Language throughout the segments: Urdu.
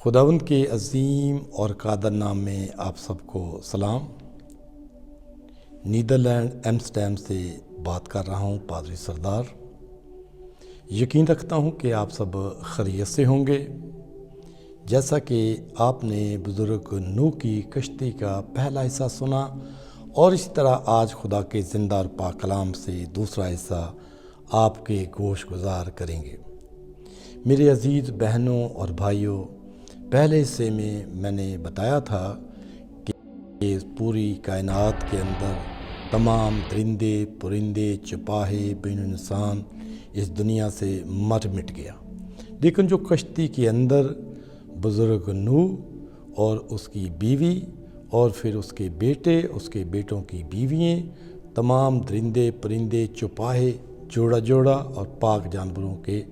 خداوند کے عظیم اور قادر نام میں آپ سب کو سلام۔ نیدرلینڈ ایمسٹرڈیم سے بات کر رہا ہوں پادری سردار۔ یقین رکھتا ہوں کہ آپ سب خیریت سے ہوں گے۔ جیسا کہ آپ نے بزرگ نوح کی کشتی کا پہلا حصہ سنا، اور اسی طرح آج خدا کے زندہ اور پاک کلام سے دوسرا حصہ آپ کے گوش گزار کریں گے۔ میرے عزیز بہنوں اور بھائیوں، پہلے حصے میں نے بتایا تھا کہ پوری کائنات کے اندر تمام درندے پرندے چپاہے بین انسان اس دنیا سے مٹ گیا، لیکن جو کشتی کے اندر بزرگ نوح اور اس کی بیوی اور پھر اس کے بیٹے، اس کے بیٹوں کی بیوییں، تمام درندے پرندے چپاہے جوڑا جوڑا اور پاک جانوروں کے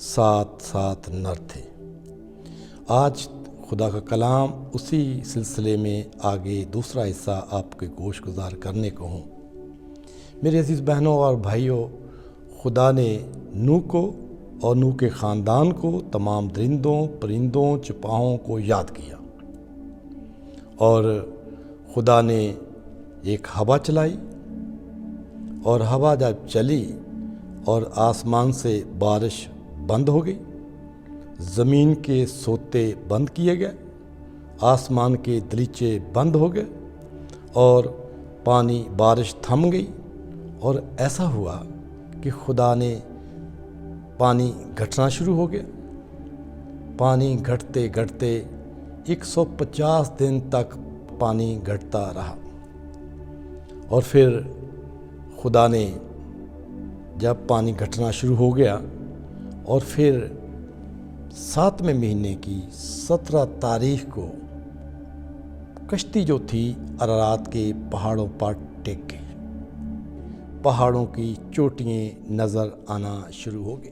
ساتھ نر تھے۔ آج خدا کا کلام اسی سلسلے میں آگے دوسرا حصہ آپ کے گوش گزار کرنے کو ہوں۔ میرے عزیز بہنوں اور بھائیوں، خدا نے نوح کو اور نوح کے خاندان کو، تمام درندوں پرندوں چپاہوں کو یاد کیا، اور خدا نے ایک ہوا چلائی، اور ہوا جب چلی اور آسمان سے بارش بند ہو گئی، زمین کے سوتے بند کیے گئے، آسمان کے دریچے بند ہو گئے، اور بارش تھم گئی، اور ایسا ہوا کہ خدا نے پانی گھٹنا شروع ہو گیا۔ پانی گھٹتے گھٹتے 150 دن تک پانی گھٹتا رہا، اور پھر خدا نے جب پانی گھٹنا شروع ہو گیا، اور پھر 7ویں مہینے کی 17 تاریخ کو کشتی جو تھی عرارات کے پہاڑوں پر ٹک گئی، پہاڑوں کی چوٹیاں نظر آنا شروع ہو گئی۔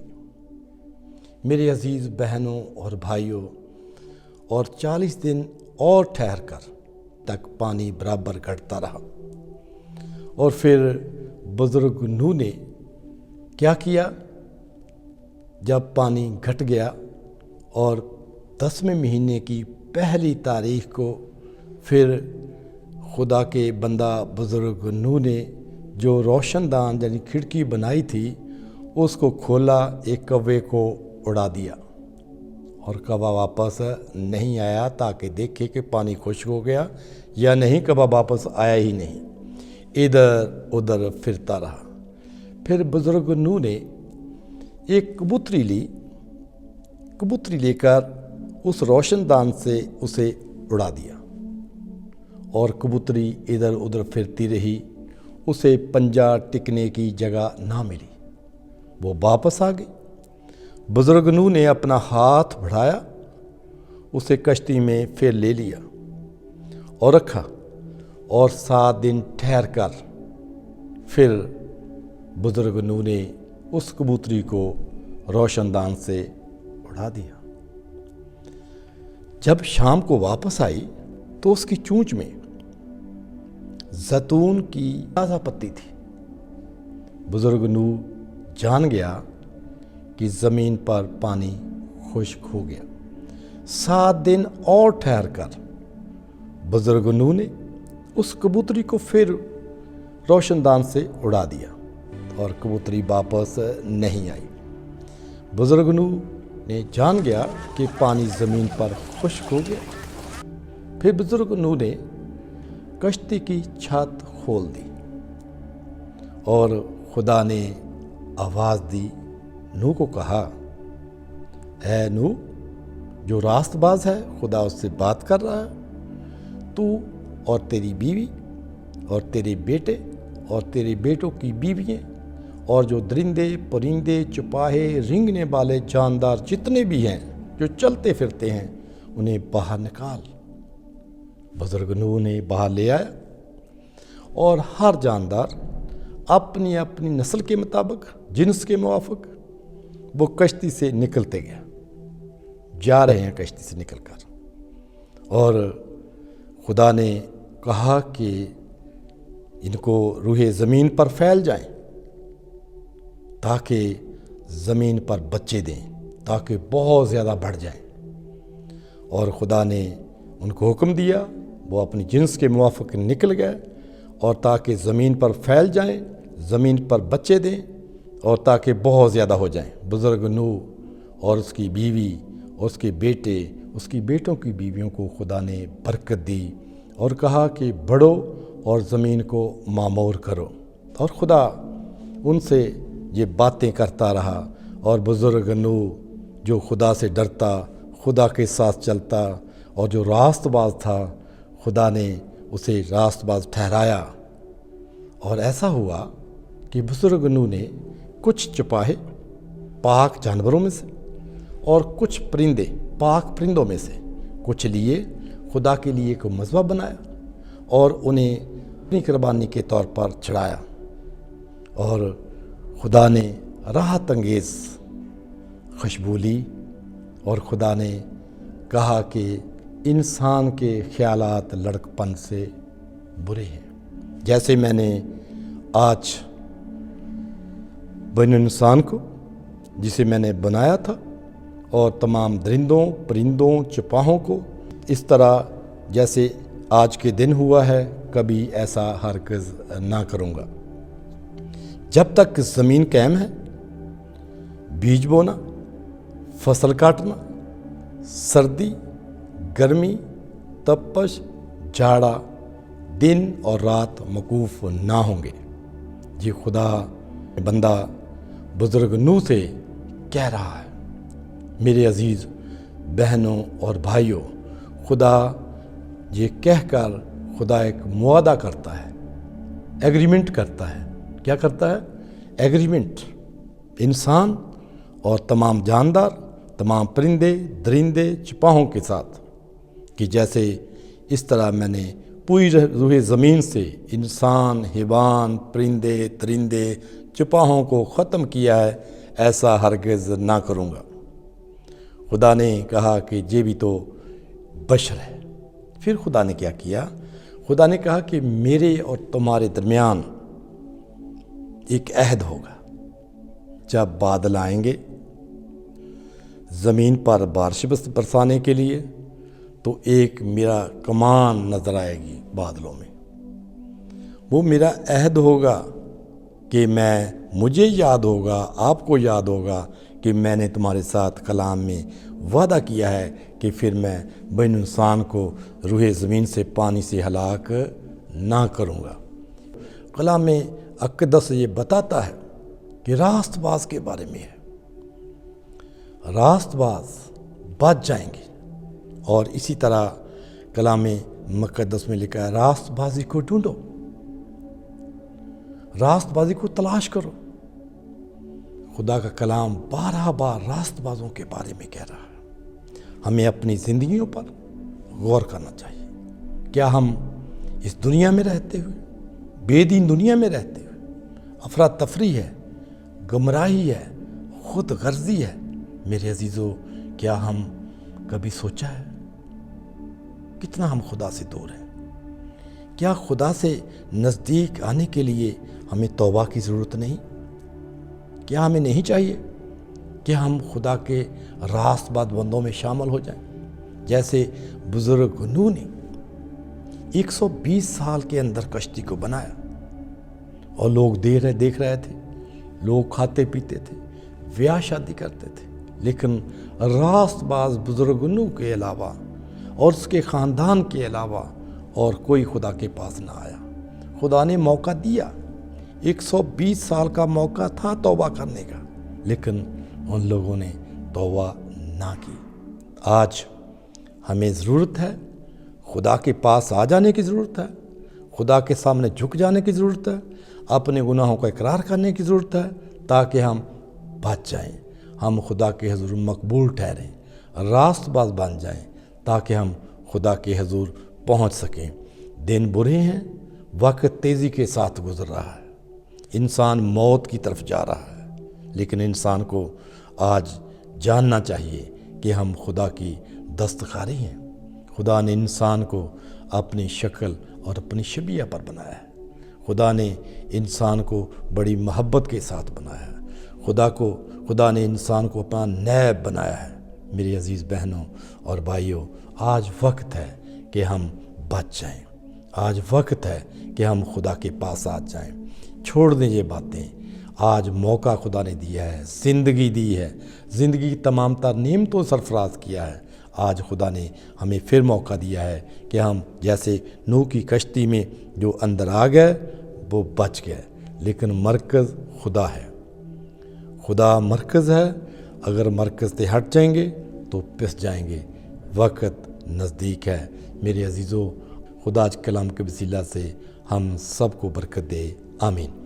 میرے عزیز بہنوں اور بھائیوں، اور 40 دن اور ٹھہر کر تک پانی برابر گھٹتا رہا، اور پھر بزرگ نوح نے کیا کیا؟ جب پانی گھٹ گیا اور 10ویں مہینے کی پہلی تاریخ کو پھر خدا کے بندہ بزرگ نوح نے جو روشن دان یعنی کھڑکی بنائی تھی اس کو کھولا، ایک کوے کو اڑا دیا، اور کوا واپس نہیں آیا تاکہ دیکھے کہ پانی خشک ہو گیا یا نہیں۔ کوا واپس آیا ہی نہیں، ادھر ادھر پھرتا رہا۔ پھر بزرگ نوح نے ایک کبوتری لے کر اس روشن دان سے اسے اڑا دیا، اور کبوتری ادھر ادھر پھرتی رہی، اسے پنجہ ٹکنے کی جگہ نہ ملی، وہ واپس آ گئی۔ بزرگ نوح نے اپنا ہاتھ بڑھایا، اسے کشتی میں پھر لے لیا اور رکھا، اور 7 دن ٹھہر کر پھر بزرگ نوح نے اس کبوتری کو روشن دان سے اڑا دیا۔ جب شام کو واپس آئی تو اس کی چونچ میں زیتون کی تازہ پتی تھی۔ بزرگ نوح جان گیا کہ زمین پر پانی خشک ہو گیا۔ 7 دن اور ٹھہر کر بزرگ نوح نے اس کبوتری کو پھر روشن دان سے اڑا دیا، اور کبوتری واپس نہیں آئی۔ بزرگ نوح نے جان گیا کہ پانی زمین پر خشک ہو گیا۔ پھر بزرگ نوح نے کشتی کی چھت کھول دی، اور خدا نے آواز دی، نوح کو کہا، اے نوح، جو راست باز ہے، خدا اس سے بات کر رہا ہے، تو اور تیری بیوی اور تیرے بیٹے اور تیرے بیٹوں کی بیوییں، اور جو درندے پرندے چپاہے رینگنے والے جاندار جتنے بھی ہیں جو چلتے پھرتے ہیں، انہیں باہر نکال۔ بزرگ نوح نے باہر لے آیا، اور ہر جاندار اپنی اپنی نسل کے مطابق، جنس کے موافق وہ کشتی سے نکلتے گئے، جا رہے ہیں کشتی سے نکل کر۔ اور خدا نے کہا کہ ان کو روح زمین پر پھیل جائیں، تاکہ زمین پر بچے دیں، تاکہ بہت زیادہ بڑھ جائیں۔ اور خدا نے ان کو حکم دیا، وہ اپنی جنس کے موافق نکل گئے اور تاکہ زمین پر پھیل جائیں، زمین پر بچے دیں اور تاکہ بہت زیادہ ہو جائیں۔ بزرگ نوح اور اس کی بیوی اور اس کے بیٹے، اس کی بیٹوں کی بیویوں کو خدا نے برکت دی اور کہا کہ بڑھو اور زمین کو معمور کرو۔ اور خدا ان سے یہ باتیں کرتا رہا، اور بزرگ نوح جو خدا سے ڈرتا، خدا کے ساتھ چلتا اور جو راست باز تھا، خدا نے اسے راست باز ٹھہرایا۔ اور ایسا ہوا کہ بزرگ نوح نے کچھ چپاہے پاک جانوروں میں سے اور کچھ پرندے پاک پرندوں میں سے کچھ لیے، خدا کے لیے کو مذبح بنایا اور انہیں اپنی قربانی کے طور پر چڑھایا۔ اور خدا نے راحت انگیز خوشبو لی، اور خدا نے کہا کہ انسان کے خیالات لڑکپن سے برے ہیں، جیسے میں نے آج بنی انسان کو جسے میں نے بنایا تھا اور تمام درندوں پرندوں چپاہوں کو، اس طرح جیسے آج کے دن ہوا ہے کبھی ایسا ہرگز نہ کروں گا۔ جب تک زمین قائم ہے، بیج بونا، فصل کاٹنا، سردی، گرمی، تپش، جھاڑا، دن اور رات موقوف نہ ہوں گے۔ یہ خدا بندہ بزرگ نوح سے کہہ رہا ہے۔ میرے عزیز بہنوں اور بھائیوں، خدا یہ کہہ کر خدا ایک معاہدہ کرتا ہے، ایگریمنٹ کرتا ہے۔ کیا کرتا ہے؟ ایگریمنٹ انسان اور تمام جاندار، تمام پرندے درندے چپاہوں کے ساتھ، کہ جیسے اس طرح میں نے پوری روح زمین سے انسان، حیوان، پرندے درندے چپاہوں کو ختم کیا ہے، ایسا ہرگز نہ کروں گا۔ خدا نے کہا کہ یہ بھی تو بشر ہے۔ پھر خدا نے کیا کیا؟ خدا نے کہا کہ میرے اور تمہارے درمیان ایک عہد ہوگا۔ جب بادل آئیں گے زمین پر بارش برسانے کے لیے، تو ایک میرا کمان نظر آئے گی بادلوں میں۔ وہ میرا عہد ہوگا کہ مجھے یاد ہوگا، آپ کو یاد ہوگا کہ میں نے تمہارے ساتھ کلام میں وعدہ کیا ہے کہ پھر میں بنی انسان کو روح زمین سے پانی سے ہلاک نہ کروں گا۔ کلام میں اقدس یہ بتاتا ہے کہ راست باز کے بارے میں ہے، راست باز بچ جائیں گے۔ اور اسی طرح کلام مقدس میں لکھا ہے، راست بازی کو ڈھونڈو، راست بازی کو تلاش کرو۔ خدا کا کلام بارہ بار راست بازوں کے بارے میں کہہ رہا ہے۔ ہمیں اپنی زندگیوں پر غور کرنا چاہیے۔ کیا ہم اس دنیا میں رہتے ہوئے، بے دین دنیا میں رہتے ہوئے، افراتفری ہے، گمراہی ہے، خود غرضی ہے، میرے عزیزو، کیا ہم کبھی سوچا ہے کتنا ہم خدا سے دور ہیں؟ کیا خدا سے نزدیک آنے کے لیے ہمیں توبہ کی ضرورت نہیں؟ کیا ہمیں نہیں چاہیے کہ ہم خدا کے راست باز بندوں میں شامل ہو جائیں؟ جیسے بزرگ نوح نے 120 سال کے اندر کشتی کو بنایا، اور لوگ دیکھ رہے تھے، لوگ کھاتے پیتے تھے، بیاہ شادی کرتے تھے، لیکن راست باز بزرگ نوح کے علاوہ اور اس کے خاندان کے علاوہ اور کوئی خدا کے پاس نہ آیا۔ خدا نے موقع دیا، 120 سال کا موقع تھا توبہ کرنے کا، لیکن ان لوگوں نے توبہ نہ کی۔ آج ہمیں ضرورت ہے، خدا کے پاس آ جانے کی ضرورت ہے، خدا کے سامنے جھک جانے کی ضرورت ہے، اپنے گناہوں کا اقرار کرنے کی ضرورت ہے، تاکہ ہم بچ جائیں، ہم خدا کے حضور مقبول ٹھہریں، راست باز بن جائیں، تاکہ ہم خدا کے حضور پہنچ سکیں۔ دن برے ہیں، وقت تیزی کے ساتھ گزر رہا ہے، انسان موت کی طرف جا رہا ہے، لیکن انسان کو آج جاننا چاہیے کہ ہم خدا کی دستکاری ہیں۔ خدا نے انسان کو اپنی شکل اور اپنی شبیہ پر بنایا ہے۔ خدا نے انسان کو بڑی محبت کے ساتھ بنایا ہے۔ خدا نے انسان کو اپنا نیب بنایا ہے۔ میری عزیز بہنوں اور بھائیوں، آج وقت ہے کہ ہم بچ جائیں، آج وقت ہے کہ ہم خدا کے پاس آ جائیں، چھوڑ دیں یہ باتیں۔ آج موقع خدا نے دیا ہے، زندگی دی ہے، زندگی کی تمام تر نعمتوں سرفراز کیا ہے۔ آج خدا نے ہمیں پھر موقع دیا ہے کہ ہم جیسے نوح کی کشتی میں جو اندر آ گئے وہ بچ گئے، لیکن مرکز خدا ہے، خدا مرکز ہے۔ اگر مرکز سے ہٹ جائیں گے تو پس جائیں گے، وقت نزدیک ہے۔ میرے عزیزو، خدا آج کلام کے وسیلہ سے ہم سب کو برکت دے، آمین۔